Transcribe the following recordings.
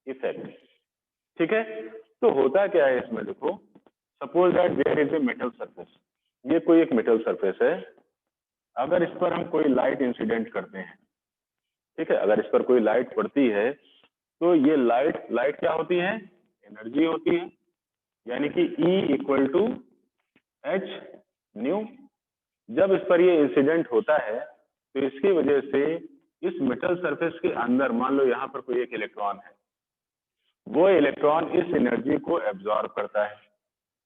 Effect. ठीक है, तो होता क्या है इसमें, देखो suppose that there is a metal surface, ये कोई एक मेटल सरफेस है। अगर इस पर हम कोई लाइट इंसिडेंट करते हैं, ठीक है, अगर इस पर कोई लाइट पड़ती है तो ये लाइट क्या होती है, एनर्जी होती है, यानी कि E equal to h nu. जब इस पर ये इंसिडेंट होता है तो इसकी वजह से इस मेटल सरफेस के अंदर मान लो यहाँ पर कोई एक इलेक्ट्रॉन है, वो इलेक्ट्रॉन इस एनर्जी को एब्जॉर्ब करता है,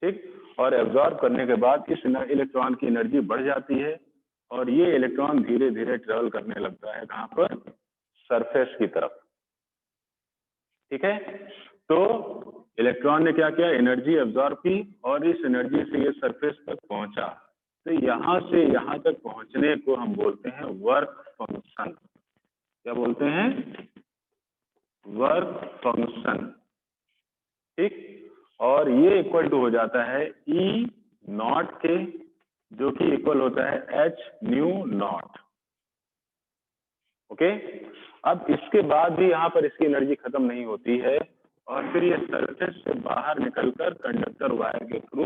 ठीक, और एब्जॉर्ब करने के बाद इस इलेक्ट्रॉन की एनर्जी बढ़ जाती है और ये इलेक्ट्रॉन धीरे धीरे ट्रेवल करने लगता है कहाँ पर, सरफेस की तरफ। ठीक है, तो इलेक्ट्रॉन ने क्या किया, एनर्जी एब्जॉर्ब की और इस एनर्जी से ये सरफेस तक पहुंचा। तो यहां से यहां तक पहुंचने को हम बोलते हैं वर्क फंक्शन। क्या बोलते हैं, वर्क फंक्शन। ठीक, और ये इक्वल टू हो जाता है E नॉट के, जो कि इक्वल होता है एच न्यू नॉट। ओके, अब इसके बाद भी यहाँ पर इसकी एनर्जी खत्म नहीं होती है और फिर ये सरफेस से बाहर निकलकर कंडक्टर वायर के थ्रू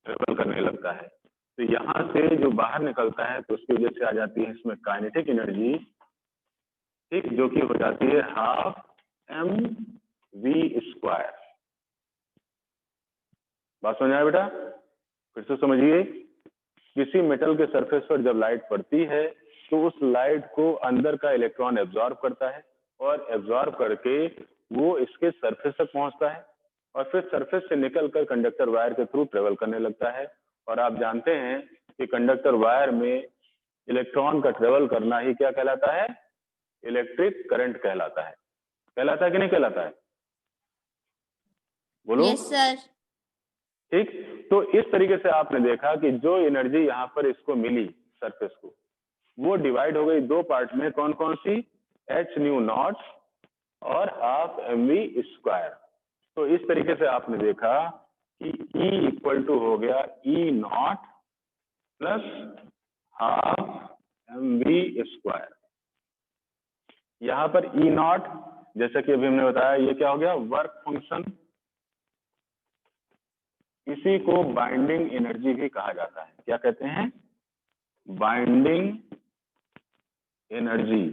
ट्रेवल करने लगता है। तो यहाँ से जो बाहर निकलता है तो उसकी वजह से आ जाती है इसमें काइनेटिक एनर्जी, ठीक, जो कि हो जाती है हाफ mv²। बात समझ आया बेटा, फिर से समझिए। किसी मेटल के सरफेस पर जब लाइट पड़ती है तो उस लाइट को अंदर का इलेक्ट्रॉन एब्जॉर्ब करता है और एब्जॉर्ब करके वो इसके सरफेस तक पहुंचता है और फिर सरफेस से निकलकर कंडक्टर वायर के थ्रू ट्रेवल करने लगता है। और आप जानते हैं कि कंडक्टर वायर में इलेक्ट्रॉन का ट्रेवल करना ही क्या कहलाता है, इलेक्ट्रिक करंट कहलाता है। कहलाता है कि नहीं कहलाता है, बोलो। Yes sir. ठीक, तो इस तरीके से आपने देखा कि जो एनर्जी यहाँ पर इसको मिली सरफेस को, वो डिवाइड हो गई दो पार्ट में, कौन कौन सी, एच न्यू नॉट और हाफ mv²। तो इस तरीके से आपने देखा कि E इक्वल टू हो गया E not plus half mv²। यहाँ पर E नॉट, जैसा कि अभी हमने बताया, ये क्या हो गया, वर्क फंक्शन। इसी को बाइंडिंग एनर्जी भी कहा जाता है। क्या कहते हैं, बाइंडिंग एनर्जी।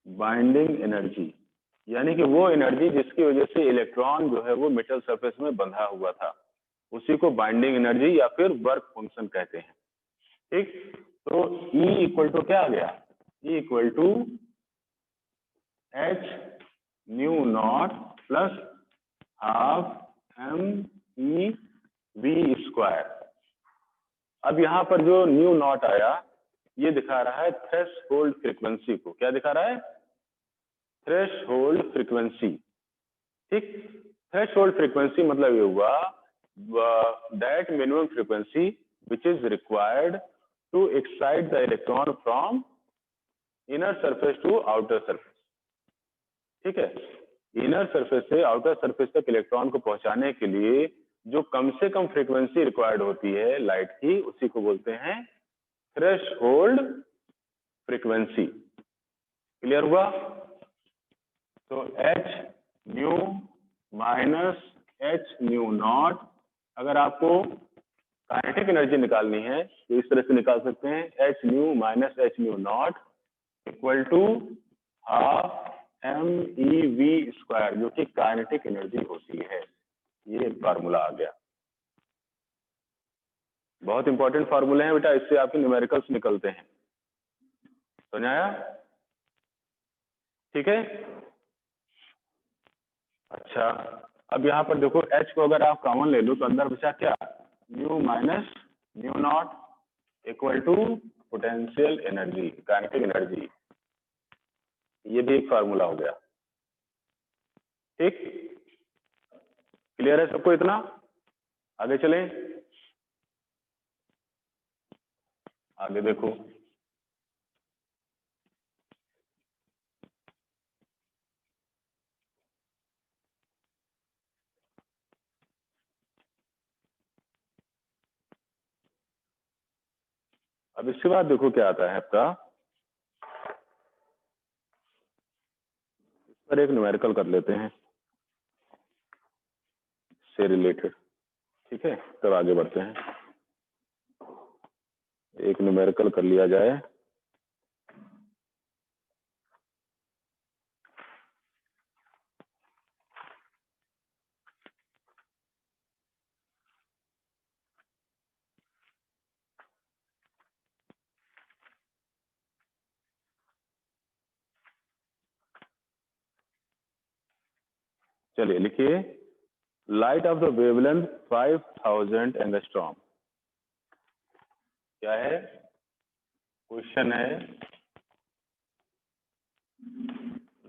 बाइंडिंग एनर्जी यानी कि वो एनर्जी जिसकी वजह से इलेक्ट्रॉन जो है वो मेटल सरफेस में बंधा हुआ था, उसी को बाइंडिंग एनर्जी या फिर वर्क फंक्शन कहते हैं। ठीक, तो E इक्वल टू क्या आ गया, E equal to h nu not plus half mv²। अब यहाँ पर जो न्यू नॉट आया ये दिखा रहा है थ्रेशोल्ड फ्रीक्वेंसी को। क्या दिखा रहा है, थ्रेशोल्ड फ्रीक्वेंसी। ठीक, थ्रेशोल्ड फ्रीक्वेंसी मतलब ये हुआ that minimum frequency which is required to excite the electron from inner surface to outer surface. ठीक है, इनर सरफेस से आउटर सरफेस तक इलेक्ट्रॉन को पहुंचाने के लिए जो कम से कम फ्रीक्वेंसी रिक्वायर्ड होती है लाइट की, उसी को बोलते हैं थ्रेशोल्ड फ्रीक्वेंसी। क्लियर हुआ, तो H nu minus h nu not, अगर आपको काइनेटिक एनर्जी निकालनी है तो इस तरह से निकाल सकते हैं, h nu minus h nu not equal to half mv², जो कि काइनेटिक एनर्जी होती है। ये एक फार्मूला आ गया, बहुत इंपॉर्टेंट फार्मूले हैं बेटा, इससे आपके न्यूमेरिकल्स निकलते हैं। समझ आया, ठीक है। अच्छा, अब यहाँ पर देखो H को अगर आप कॉमन ले लो तो अंदर बचा क्या, nu minus nu not equal to potential energy, kinetic energy. ये भी एक फार्मूला हो गया। ठीक, क्लियर है सबको इतना, आगे चलें। आगे देखो, अब इसके बाद देखो क्या आता है आपका, पर एक न्यूमेरिकल कर लेते हैं से रिलेटेड, ठीक है, तब आगे बढ़ते हैं। एक न्यूमेरिकल कर लिया जाए। चलिए लिखिए, light of the wavelength 5000 angstrom. क्या है क्वेश्चन? है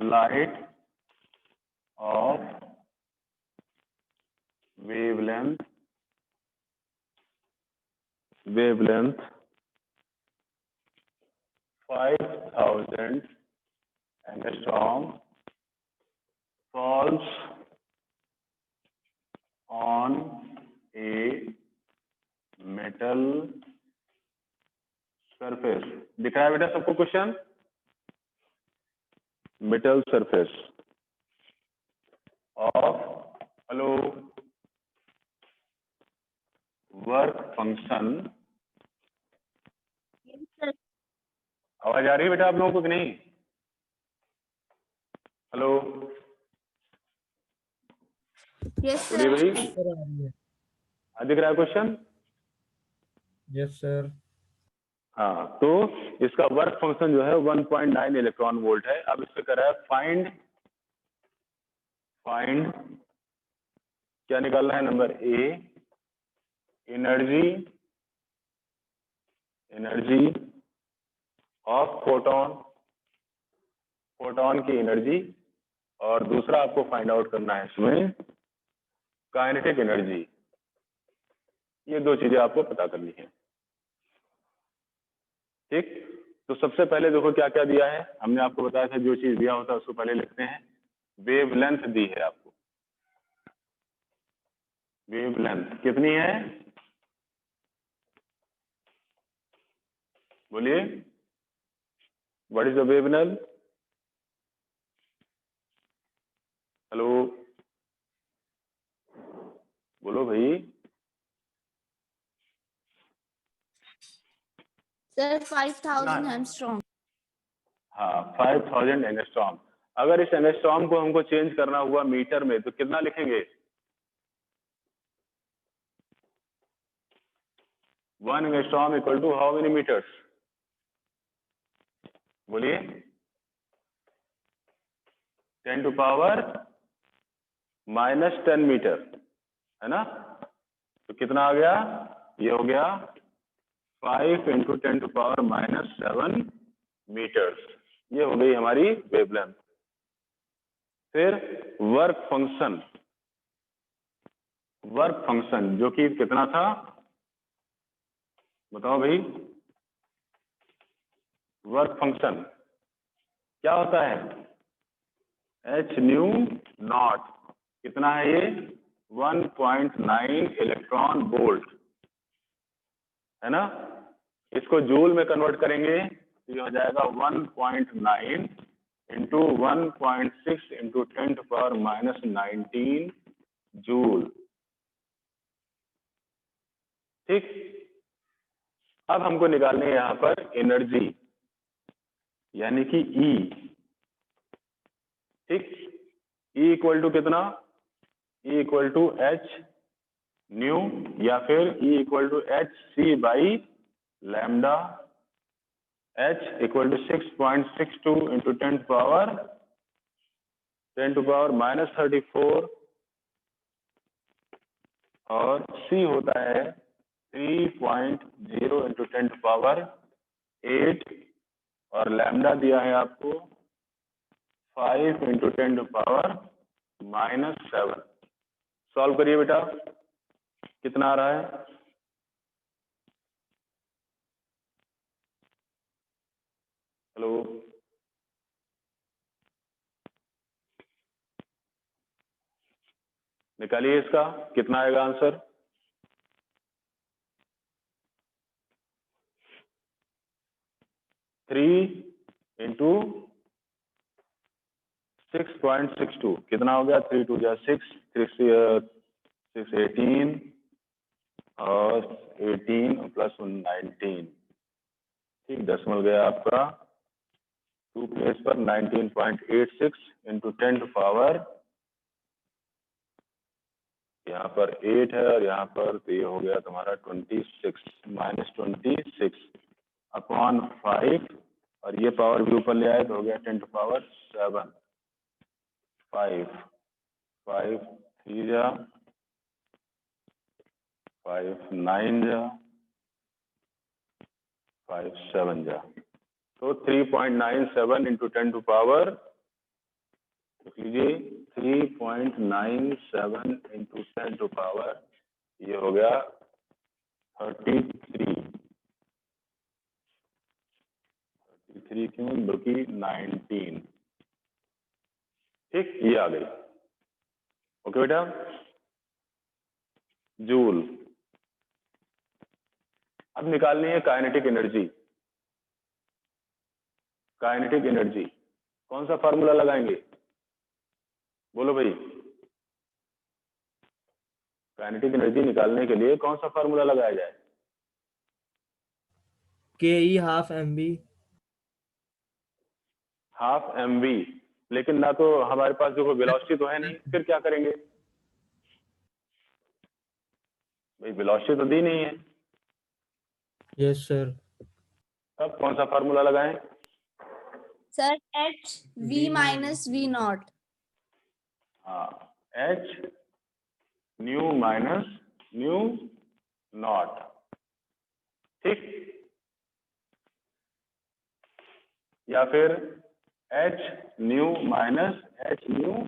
light of wavelength 5000 angstrom falls on a metal surface। दिख रहा है बेटा सबको question? Metal surface of, hello, work function. आवाज आ रही है बेटा आप लोगों को कि नहीं? हेलो, यस बोलिए सर। भाई, दिख रहा है क्वेश्चन? Yes sir. हाँ, तो इसका वर्क फंक्शन जो है 1.9 इलेक्ट्रॉन वोल्ट है। अब इससे कर रहा है फाइंड क्या निकालना है? Number A, energy of photon की एनर्जी, और दूसरा आपको फाइंड आउट करना है इसमें काइनेटिक एनर्जी। ये दो चीजें आपको पता करनी है, ठीक। तो सबसे पहले देखो क्या क्या दिया है। हमने आपको बताया था जो चीज दिया होता है उसको पहले लिखते हैं। वेवलेंथ दी है आपको। वेवलेंथ कितनी है? बोलिए, what is the wavelength? Hello, बोलो भाई। Sir 5000 angstrom. हाँ, 5000 एंगस्ट्रॉम। अगर इस एंगस्ट्रॉम को हमको चेंज करना हुआ मीटर में तो कितना लिखेंगे? 1 angstrom equal to how many metres? बोलिए, 10 टू पावर -10 मीटर, है ना? तो कितना आ गया? ये हो गया 5 इंटू 10 टू पावर -7 मीटर्स। ये हो गई हमारी वेवलेंथ। फिर वर्क फंक्शन जो कि कितना था? बताओ भाई। वर्क फंक्शन क्या होता है? H nu not. कितना है ये? 1.9 इलेक्ट्रॉन वोल्ट, है ना? इसको जूल में कन्वर्ट करेंगे तो ये हो जाएगा 1.9 into 1.6 into 10 to power -19 joule, ठीक। अब हमको निकालनी है यहाँ पर एनर्जी, यानी कि ई, ठीक। ई इक्वल टू कितना? E equal to h nu, या फिर E equal to h c by lambda. H equal to 6.62 into 10 to power -34, और सी होता है 3.0 इंटू 10 टू पावर 8, और लैम्डा दिया है आपको 5 इंटू 10 टू पावर -7। सॉल्व करिए बेटा, कितना आ रहा है? हेलो, निकालिए इसका, कितना आएगा आंसर? थ्री इंटू 6.62 कितना हो गया? 3 2 6, 6 18 और 18 प्लस 19, ठीक, decimal गया आपका 2 प्लेस पर 19.86 इंटू 10 टू पावर, यहाँ पर 8 है और यहाँ पर तो ये हो गया तुम्हारा 26 माइनस 26 अपॉन 5, और ये पावर भी ऊपर ले आए तो हो गया 10 टू पावर 7, 5 5 3 जा 5 9 जा 5 7 जा, तो 3.97 इंटू 10 टू पावर, लिख लीजिए 3.97 इंटू 10 टू पावर, ये हो गया 33 क्यों, बल्कि 19, ठीक, ये आ गई। ओके बेटा, जूल। अब निकालनी है काइनेटिक एनर्जी। काइनेटिक एनर्जी कौन सा फार्मूला लगाएंगे? बोलो भाई, काइनेटिक एनर्जी निकालने के लिए कौन सा फार्मूला लगाया जाए? KE half MV। Half mv, लेकिन ना तो हमारे पास जो वेलोसिटी तो है नहीं, फिर क्या करेंगे भाई? वेलोसिटी तो दी नहीं है। Yes sir. तब कौन सा फार्मूला लगाएं? Sir, h v minus v naught. हाँ, h new minus nu not, ठीक, या फिर h new minus h new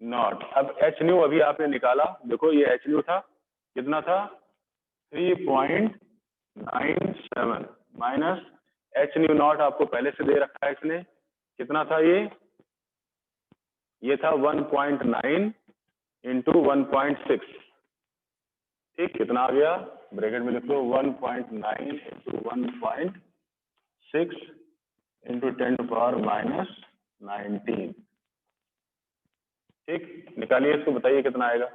not. अब h न्यू अभी आपने निकाला, देखो ये h न्यू था, कितना था? 3.97 माइनस h न्यू नॉट आपको पहले से दे रखा है इसने, कितना था ये था 1.9 इंटू 1.6, ठीक, कितना आ गया? ब्रैकेट में लिख लो 1.9 into 1.6 into 10 to power minus 19, ठीक, निकालिए इसको, बताइए कितना आएगा?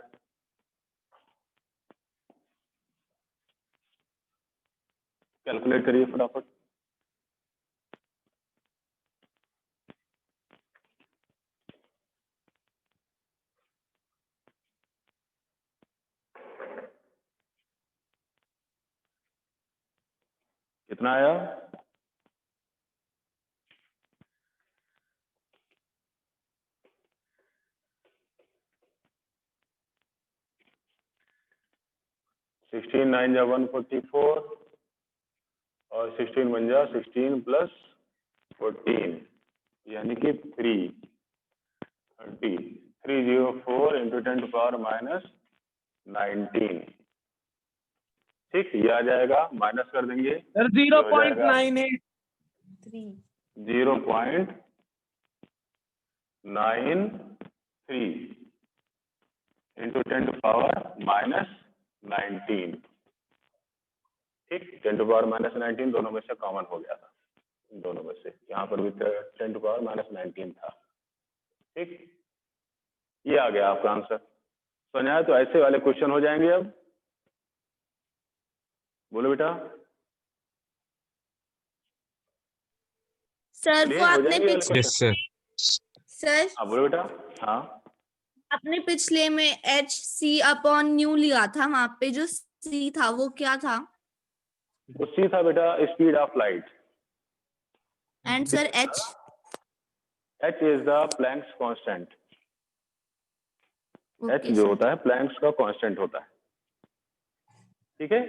कैलकुलेट करिए फटाफट। कितना आया? सिक्सटीन 9 जा 144 और 16 1 जा 16 प्लस 14 यानी कि 304 इंटू 10 टू पावर माइनस 19, ठीक, ये आ जाएगा, माइनस कर देंगे sir 0.98। 0.93 into 10 to power minus 19, ठीक, 10 टू पावर माइनस 19 दोनों में से कॉमन हो गया था, दोनों में से, यहाँ पर भी 10 टू पावर माइनस 19 था, ठीक, ये आ गया आपका आंसर। समझ आया? तो ऐसे वाले क्वेश्चन हो जाएंगे। अब बोलो बेटा। सर चलिए, वो हो आपने जाएंगे वाले पिछले क्वेश्चन। सर हाँ बोलो बेटा। हाँ, आपने पिछले में एच सी अपॉन न्यू लिया था, वहां पे जो सी था वो क्या था? वो सी था बेटा speed of light, and sir H? H is the Planck's constant. H okay जो सर। होता है प्लैंक्स का कांस्टेंट होता है, ठीक है,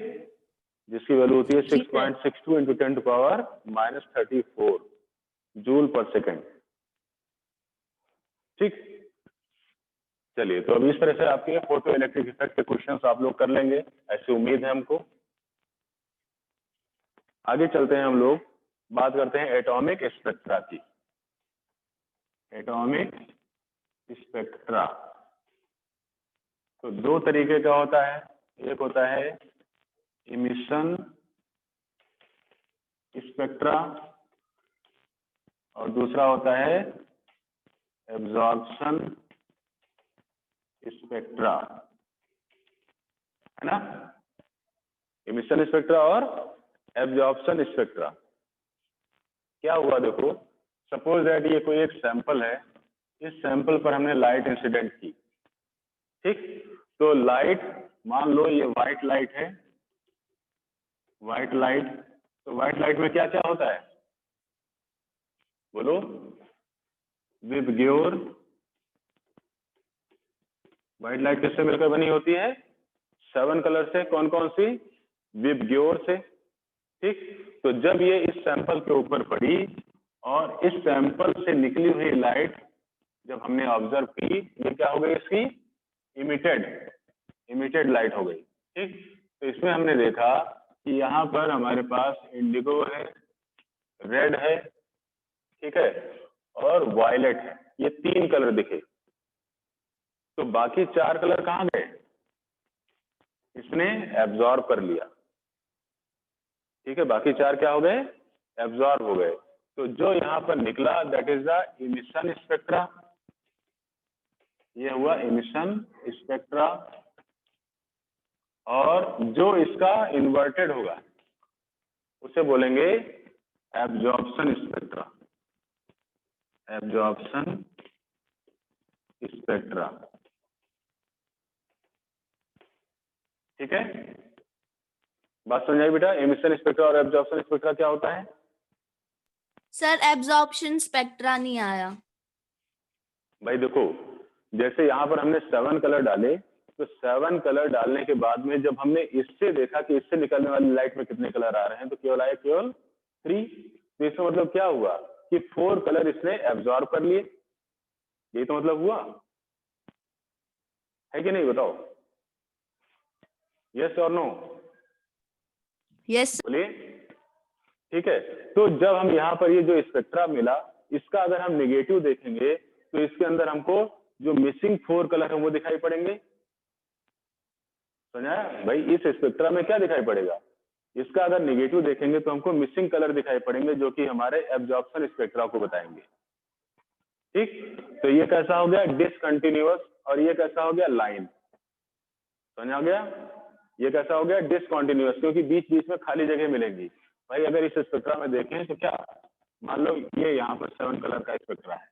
जिसकी वैल्यू होती है 6.62 into 10 to power minus 34 joule पर सेकेंड, ठीक। चलिए, तो अभी इस तरह से आपके फोटो इलेक्ट्रिक इफेक्ट के क्वेश्चंस आप लोग कर लेंगे, ऐसी उम्मीद है हमको। आगे चलते हैं, हम लोग बात करते हैं एटॉमिक स्पेक्ट्रा की। एटॉमिक स्पेक्ट्रा तो दो तरीके का होता है, एक होता है इमिशन स्पेक्ट्रा और दूसरा होता है एब्जॉर्प्शन स्पेक्ट्रा, है ना, इमिशन स्पेक्ट्रा और एब्जॉर्प्शन स्पेक्ट्रा। क्या हुआ देखो, सपोज दैट ये कोई एक सैंपल है, इस सैंपल पर हमने लाइट इंसिडेंट की, ठीक, तो लाइट, मान लो ये व्हाइट लाइट है, व्हाइट लाइट, तो व्हाइट लाइट में क्या क्या होता है, बोलो, विबग्योर, व्हाइट लाइट किससे मिलकर बनी होती है, 7 कलर से, कौन कौन सी, विबग्योर से, ठीक। तो जब ये इस सैंपल के ऊपर पड़ी और इस सैंपल से निकली हुई लाइट जब हमने ऑब्जर्व की, ये क्या हो गई, इसकी इमिटेड लाइट हो गई, ठीक। तो इसमें हमने देखा कि यहाँ पर हमारे पास इंडिगो है, रेड है, ठीक है, और वायलेट है, ये 3 कलर दिखे। तो बाकी 4 कलर कहाँ गए, इसने एब्जॉर्ब कर लिया, ठीक है, बाकी 4 क्या हो गए, एब्जॉर्ब हो गए। तो जो यहाँ पर निकला that is the emission spectra, ये हुआ इमिशन स्पेक्ट्रा। और जो इसका इन्वर्टेड होगा उसे बोलेंगे एब्जॉर्प्शन स्पेक्ट्रा, एब्जॉर्प्शन स्पेक्ट्रा, ठीक है। बात समझ आई बेटा, एमिशन स्पेक्ट्रा और एब्जॉर्प्शन स्पेक्ट्रा क्या होता है। सर एब्जॉर्प्शन स्पेक्ट्रा नहीं आया। भाई देखो, जैसे यहाँ पर हमने 7 कलर डाले, तो 7 कलर डालने के बाद में जब हमने इससे देखा कि इससे निकलने वाली लाइट में कितने कलर आ रहे हैं, तो केवल आए केवल 3। तो इसका मतलब क्या हुआ कि 4 कलर इसने एब्जॉर्ब कर लिए, यही तो मतलब हुआ है कि नहीं, बताओ, यस और नो, यस। बोलिए, ठीक है। तो जब हम यहाँ पर ये जो स्पेक्ट्रा मिला, इसका अगर हम नेगेटिव देखेंगे तो इसके अंदर हमको जो मिसिंग 4 कलर है वो दिखाई पड़ेंगे, समझा भाई। इस स्पेक्ट्रा में क्या दिखाई पड़ेगा, इसका अगर नेगेटिव देखेंगे तो हमको मिसिंग कलर दिखाई पड़ेंगे, जो कि हमारे एब्जॉर्प्शन स्पेक्ट्रा को बताएंगे, ठीक। तो ये कैसा हो गया, डिसकंटिन्यूअस, और ये कैसा हो गया, लाइन, समझ आ गया। ये कैसा हो गया, डिसकंटिन्यूअस, क्योंकि बीच बीच में खाली जगह मिलेंगी। भाई अगर इस स्पेक्ट्रा में देखें तो क्या, मान लो ये यहाँ पर 7 कलर का स्पेक्ट्रा है,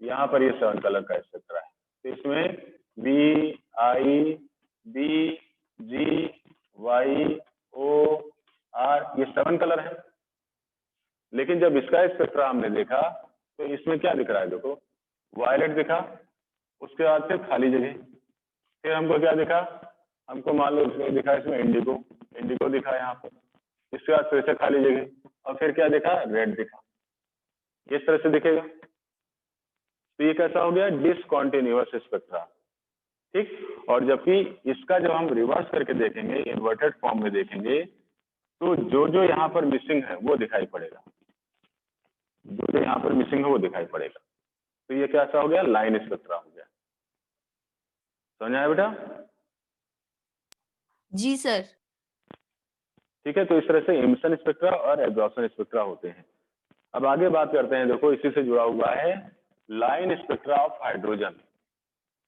यहाँ पर ये 7 कलर का स्पेक्ट्रा है, तो इसमें B, I, B, G, Y, O, R, ये 7 कलर है। लेकिन जब इसका स्पेक्ट्रा हमने देखा तो इसमें क्या दिख रहा है, देखो, वायलेट दिखा, उसके बाद फिर खाली जगह, फिर हमको क्या दिखा, हमको मान लो इसमें दिखा, इसमें इंडिगो दिखा यहाँ पर, इसके बाद फिर से खाली जगह, और फिर क्या दिखा, रेड दिखा, इस तरह से दिखेगा। तो ये कैसा हो गया, डिसकंटिन्यूअस स्पेक्ट्रा, ठीक। और जबकि इसका जब हम रिवर्स करके देखेंगे, इन्वर्टेड फॉर्म में देखेंगे, तो जो जो यहाँ पर मिसिंग है वो दिखाई पड़ेगा, जो जो यहाँ पर मिसिंग है वो दिखाई पड़ेगा। तो ये कैसा हो गया, लाइन स्पेक्ट्रा हो गया, समझ आया बेटा। जी सर। ठीक है, तो इस तरह से इमिशन स्पेक्ट्रा और एब्जॉर्प्शन स्पेक्ट्रा होते हैं। अब आगे बात करते हैं, देखो इसी से जुड़ा हुआ है लाइन स्पेक्ट्रा ऑफ हाइड्रोजन,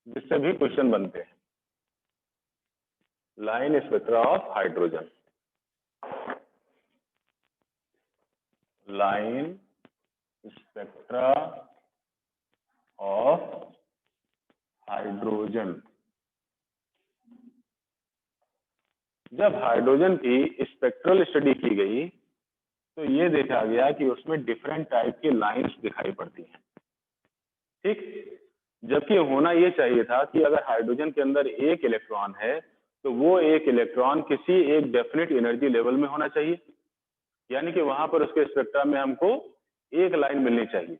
जिससे भी क्वेश्चन बनते हैं। Line spectra of hydrogen, line spectra of hydrogen. जब हाइड्रोजन की स्पेक्ट्रल स्टडी की गई तो ये देखा गया कि उसमें डिफरेंट टाइप की लाइंस दिखाई पड़ती हैं, ठीक। जबकि होना ये चाहिए था कि अगर हाइड्रोजन के अंदर एक इलेक्ट्रॉन है तो वो एक इलेक्ट्रॉन किसी एक डेफिनेट एनर्जी लेवल में होना चाहिए, यानी कि वहां पर उसके स्पेक्ट्रा में हमको एक लाइन मिलनी चाहिए,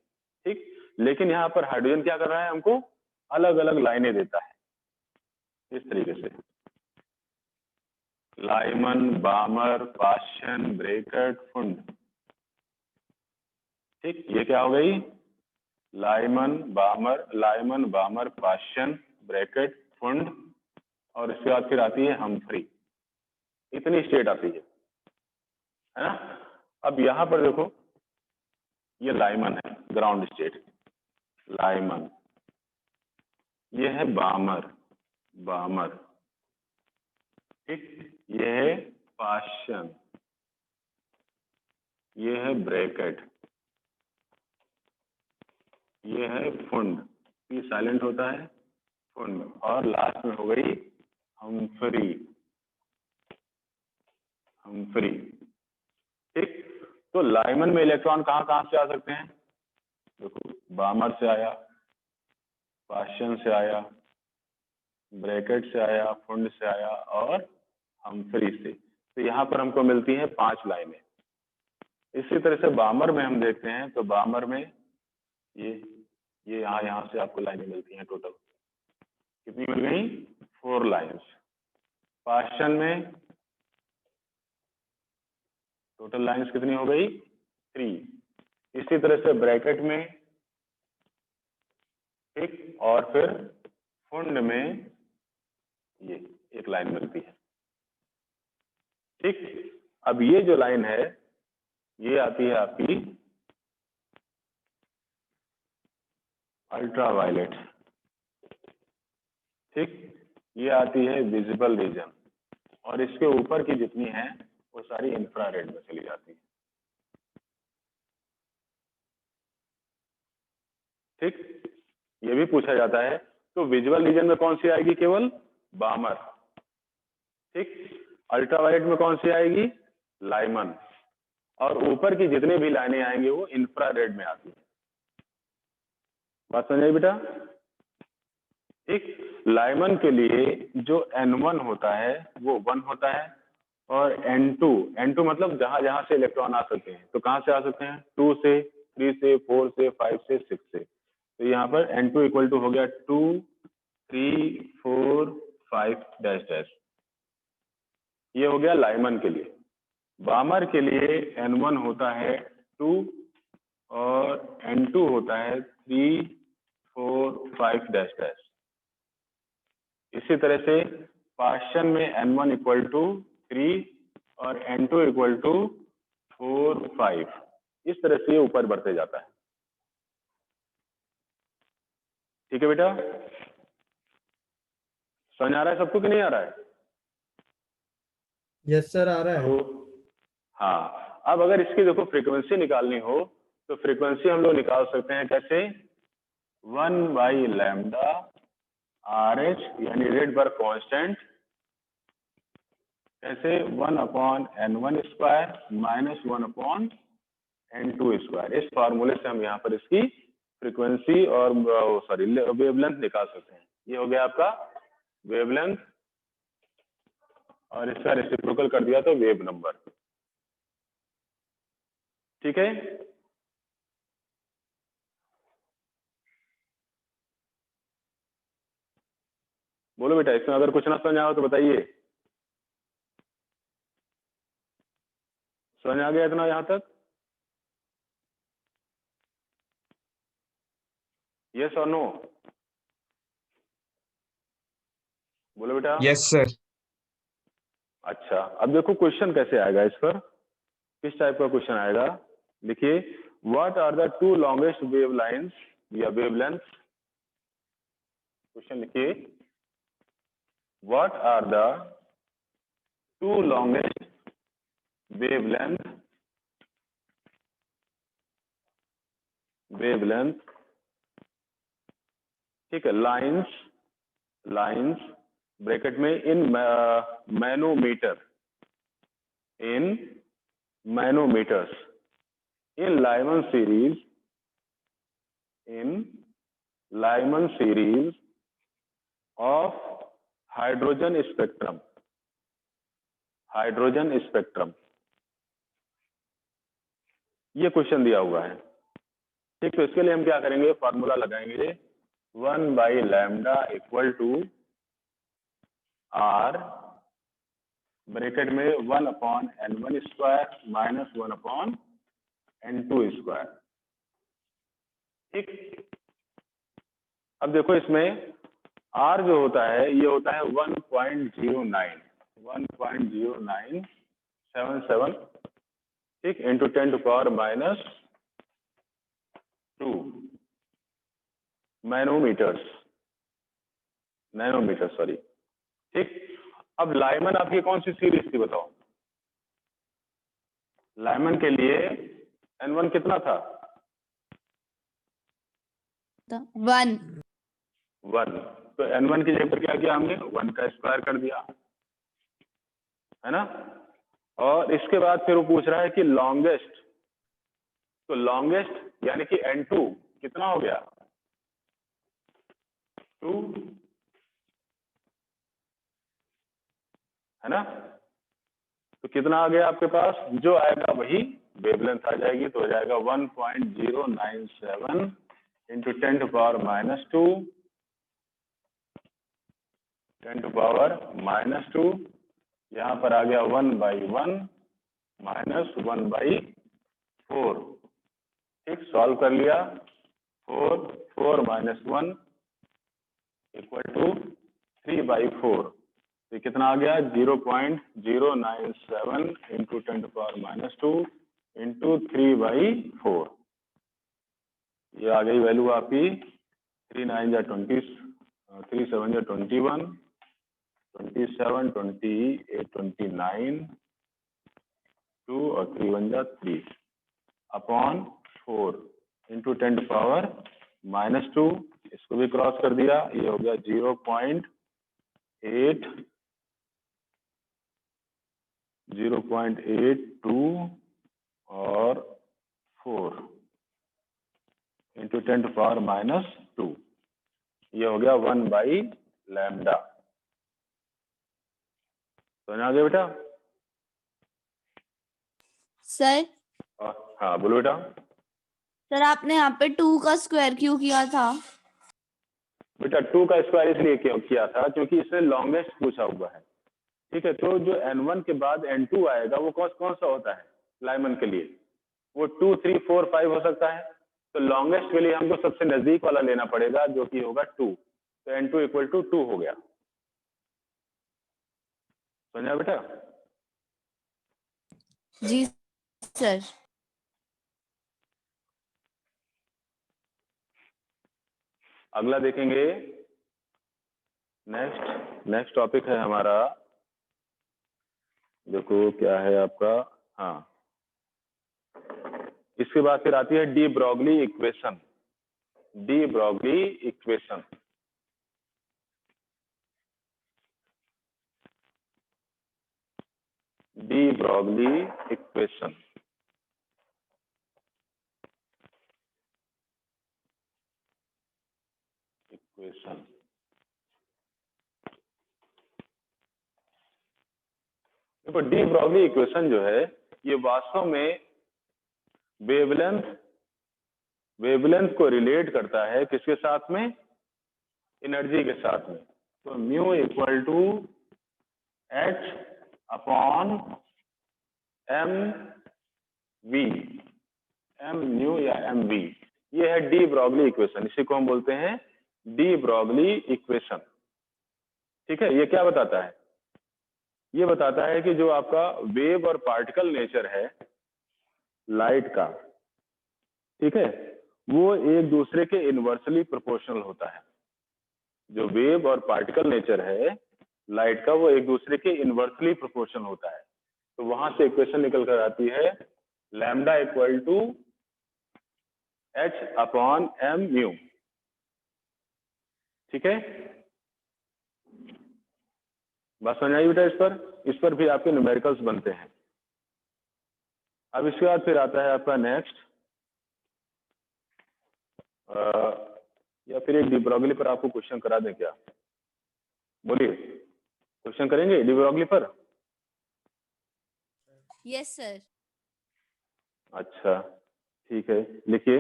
ठीक। लेकिन यहाँ पर हाइड्रोजन क्या कर रहा है, हमको अलग अलग लाइनें देता है, इस तरीके से लाइमन, बामर, पाशन, ब्रेकट, फुंड, ठीक। ये क्या हो गई, लाइमन, बामर, पाशन, ब्रैकेट, फुंड, और इसके बाद फिर आती है हम्फ्री। इतनी स्टेट आती है ना। अब यहां पर देखो, ये लाइमन है, ग्राउंड स्टेट, लाइमन, ये है बामर, बामर, ठीक, ये है पाशन, ये है ब्रैकेट, ये है फुंड, ये साइलेंट होता है फुंड, और लास्ट में हो गई हमफ्री, हमफ्री, ठीक। तो लाइमन में इलेक्ट्रॉन कहाँ कहाँ से आ सकते हैं? देखो, बामर से आया, पाशन से आया, ब्रैकेट से आया, फुंड से आया, और हमफ्री से। तो यहाँ पर हमको मिलती है 5 लाइनें। इसी तरह से बामर में हम देखते हैं, तो बामर में ये यहाँ से आपको लाइनें मिलती हैं। टोटल कितनी मिल गई? 4 लाइन्स। पाशन में टोटल लाइन्स कितनी हो गई? 3। इसी तरह से ब्रैकेट में, ठीक, और फिर फुंड में ये 1 लाइन मिलती है, ठीक। अब ये जो लाइन है ये आती है आपकी अल्ट्रावायलेट, ठीक, ये आती है विजिबल रीजन, और इसके ऊपर की जितनी है वो सारी इंफ्रारेड में चली जाती है, ठीक। ये भी पूछा जाता है, तो विजुअल रीजन में कौन सी आएगी? केवल बामर, ठीक। अल्ट्रावायलेट में कौन सी आएगी? लाइमन, और ऊपर की जितनी भी लाइनें आएंगी वो इंफ्रारेड में आती है। बात समझ आई बेटा? ठीक। लाइमन के लिए जो N1 होता है वो 1 होता है, और N2 मतलब जहां जहां से इलेक्ट्रॉन आ सकते हैं, तो कहां से आ सकते हैं? 2 से, 3 से, 4 से, 5 से, 6 से। तो यहाँ पर N2 इक्वल टू हो गया 2, 3, 4, 5 डैश डैश। ये हो गया लाइमन के लिए। बामर के लिए N1 होता है 2 और N2 होता है 3, 4, 5 डैश डैश। इसी तरह से पाशन में N1 इक्वल टू 3 और N2 इक्वल टू 4, 5। इस तरह से ये ऊपर बढ़ते जाता है, ठीक है बेटा? समझ आ रहा है सबको कि नहीं आ रहा है? यस सर, आ रहा है। हाँ, अब अगर इसकी देखो फ्रीक्वेंसी निकालनी हो तो फ्रीक्वेंसी हम लोग निकाल सकते हैं कैसे? 1/λ RH यानी रेट पर कांस्टेंट, कैसे? 1/N1 square minus 1/N2 square. इस फार्मूले से हम यहाँ पर इसकी फ्रीक्वेंसी और वेवलेंथ निकाल सकते हैं। ये हो गया आपका वेवलेंथ, और इसका रेसिप्रोकल कर दिया तो वेव नंबर, ठीक है? बोलो बेटा, इसमें अगर कुछ ना समझ आओ तो बताइए। समझ आ गया इतना यहाँ तक? यस और नो? बोलो बेटा। Yes sir. अच्छा, अब देखो क्वेश्चन कैसे आएगा इस पर, किस टाइप का क्वेश्चन आएगा। देखिए, what are the 2 longest wave lines या वेवलेंथ। क्वेश्चन लिखिए, what are the 2 longest wavelength, ठीक है, लाइन्स ब्रैकेट में in nanometres in Lyman series of hydrogen spectrum, ये क्वेश्चन दिया हुआ है, ठीक। तो इसके लिए हम क्या करेंगे? फॉर्मूला लगाएंगे 1/λ इक्वल टू R ब्रैकेट में 1/N1 square minus 1/N2 square, ठीक। अब देखो इसमें R जो होता है ये होता है 1.0977, ठीक, इंटू 10⁻⁻²। Nanometre sorry. ठीक, अब लाइमन आपकी कौन सी सीरीज थी बताओ? लाइमन के लिए N1 कितना था? 1। तो N1 की जगह पर क्या किया हमने? 1 का स्क्वायर कर दिया, है ना? और इसके बाद फिर वो पूछ रहा है कि लॉन्गेस्ट, तो लॉन्गेस्ट यानी कि N2 कितना हो गया? 2, है ना? तो कितना आ गया आपके पास? जो आएगा वही वेवलेंथ आ जाएगी, तो हो जाएगा 1.097 into 10 to power -2, 10 to power -2, यहाँ पर आ गया 1/1 -1/4। ठीक, सॉल्व कर लिया। 4 -1 इक्वल टू 3/4। तो कितना आ गया? 0.097 इंटू 10 टू पावर -2 इंटू 3/4। ये आ गई वैल्यू आपकी 3 9 जा 20, 3 7 जा 21, 27 28 29, 2 और 3 1 जा 3 अपॉन 4 इंटू 10 टू पावर -2। इसको भी क्रॉस कर दिया, ये हो गया 0.82 और 4 इंटू 10 टू पावर -2, ये हो गया 1/λ। समझ आ गया बेटा? सर हाँ बोलो बेटा। सर आपने यहाँ पे 2 का स्क्वायर क्यों किया था? बेटा 2 का स्क्वायर इसलिए किया था क्योंकि इसमें लॉन्गेस्ट पूछा हुआ है। ठीक है, तो जो N1 के बाद N2 आएगा वो कौन सा होता है लाइमन के लिए? वो 2 3 4 5 हो सकता है। तो लॉन्गेस्ट के लिए हमको सबसे नजदीक वाला लेना पड़ेगा जो कि होगा 2। तो N2 इक्वल टू 2 हो गया। समझा बेटा? जी सर। अगला देखेंगे। नेक्स्ट टॉपिक है हमारा, देखो क्या है आपका, हाँ, इसके बाद फिर आती है de Broglie equation. De Broglie equation, de Broglie equation. देखो डी ब्रॉगली इक्वेशन जो है ये वास्तव में वेवलेंथ को रिलेट करता है किसके साथ में? एनर्जी के साथ में। तो mu equal to h upon m v, m nu या एम वी, ये है डी ब्रॉगली इक्वेशन। इसी को हम बोलते हैं डी ब्रॉगली इक्वेशन। ठीक है, ये क्या बताता है? ये बताता है कि जो आपका वेव और पार्टिकल नेचर है लाइट का, ठीक है, वो एक दूसरे के इनवर्सली प्रोपोर्शनल होता है। जो वेव और पार्टिकल नेचर है लाइट का वो एक दूसरे के इनवर्सली प्रोपोर्शनल होता है। तो वहां से इक्वेशन निकल कर आती है lambda equal to h upon m mu. ठीक है, बात समझ आई बेटा? इस पर भी आपके न्यूमेरिकल्स बनते हैं। अब इसके बाद फिर आता है आपका नेक्स्ट, या फिर एक डी ब्रॉगली पर आपको क्वेश्चन करा दें क्या? बोलिए, क्वेश्चन करेंगे डी ब्रॉगली पर? Yes sir. अच्छा ठीक है, लिखिए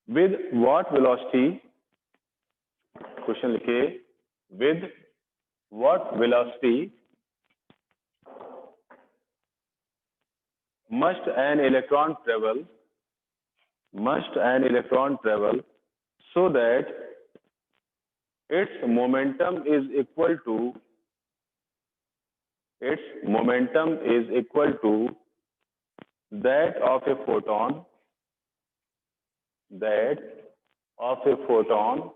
विद व्हाट वेलोसिटी, क्वेश्चन लिखिए with what velocity must an electron travel so that its momentum is equal to that of a photon of a photon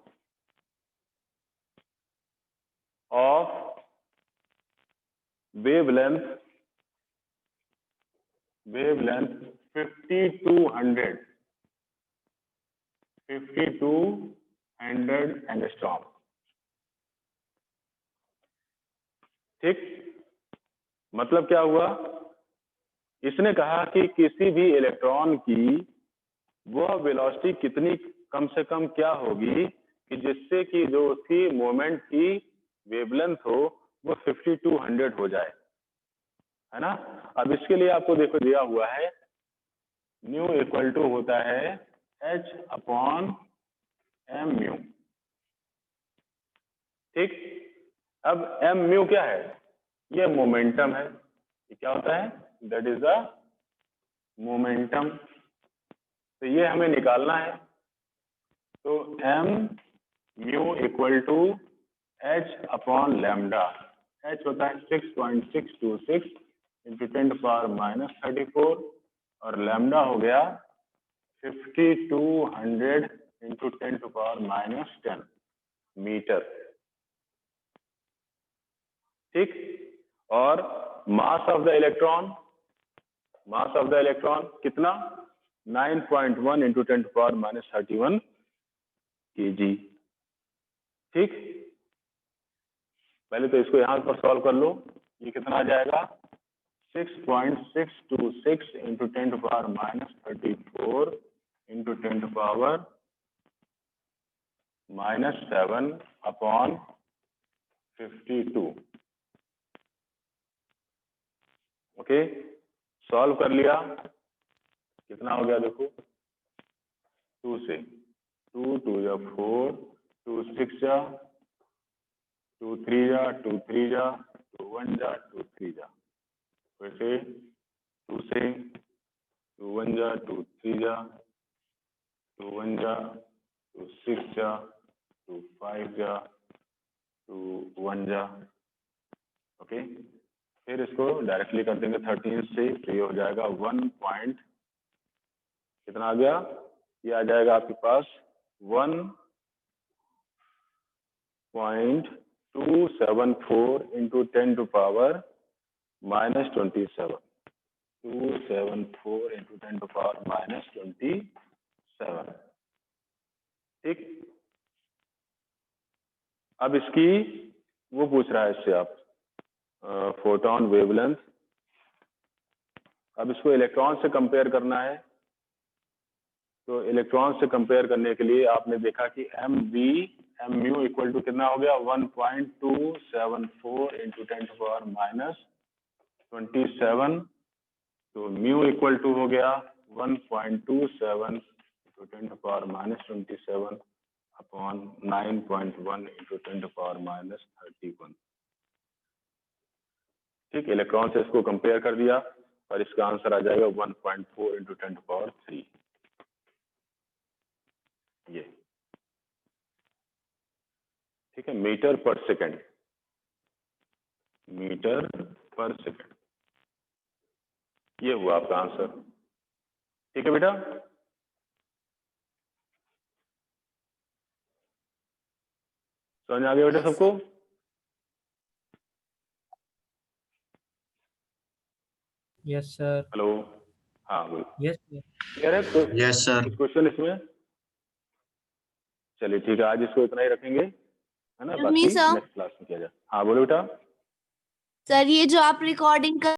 of wavelength 5200 angstrom. ठीक, मतलब क्या हुआ, इसने कहा कि किसी भी इलेक्ट्रॉन की वह वेलोसिटी कितनी कम से कम क्या होगी कि जिससे कि जो उसकी मोमेंट की वेवलेंथ हो वो 5200 हो जाए, है ना। अब इसके लिए आपको देखो दिया हुआ है न्यू इक्वल टू होता है H/m²। ठीक, अब m² क्या है, ये मोमेंटम है। ये क्या होता है, दैट इज द मोमेंटम। तो ये हमें निकालना है। तो m² equal to H/λ। H होता है 6.626 इंटू 10⁻34 और लैम्डा हो गया 5200 इंटू 10⁻10 मीटर। ठीक, और मास ऑफ द इलेक्ट्रॉन कितना, 9.1 इंटू 10⁻31 kg। ठीक, पहले तो इसको यहां पर सॉल्व कर लो। ये कितना आ जाएगा, 6.626 into 10⁻34 into 10⁻7 upon 52। Okay, solve कर लिया, कितना हो गया देखो, 2 से 2 2 या 4 2 6 जा 2 3 जा 2 3 जा 2 1 जा 2 3 जा, वैसे 2 से 2 1 जा 2 3 जा 2 1 जा 2 6 जा 2 5 जा 2 1 जा। ओके, फिर इसको डायरेक्टली कर देंगे 13 से, तो ये हो जाएगा 1 पॉइंट कितना आ गया, ये आ जाएगा आपके पास 1.274 इंटू 10⁻27 274 इंटू 10⁻27। ठीक, अब इसकी वो पूछ रहा है इससे आप फोटोन वेवलेंथ। अब इसको इलेक्ट्रॉन से कंपेयर करना है। तो इलेक्ट्रॉन से कंपेयर करने के लिए आपने देखा कि mu इक्वल टू कितना हो गया, 1.274 इंटू 10⁻27। तो म्यू इक्वल टू हो गया 1.27 इंटू 10⁻27 अपॉन 9.1 इंटू 10⁻31। ठीक, इलेक्ट्रॉन से इसको कंपेयर कर दिया और इसका आंसर आ जाएगा 1.4 इंटू 10⁻3। ये ठीक है, मीटर पर सेकंड, मीटर पर सेकंड, ये हुआ आपका आंसर। ठीक है बेटा, समझ आ गया बेटा सबको? Yes sir. हेलो, हाँ बोलो। यस क्लियर है? Yes sir. कुछ क्वेश्चन इसमें? चलिए ठीक है, आज इसको इतना ही रखेंगे, है ना, बाकी सर, नेक्स्ट क्लास में किया जाए। हाँ बोलो बेटा। सर ये जो आप रिकॉर्डिंग कर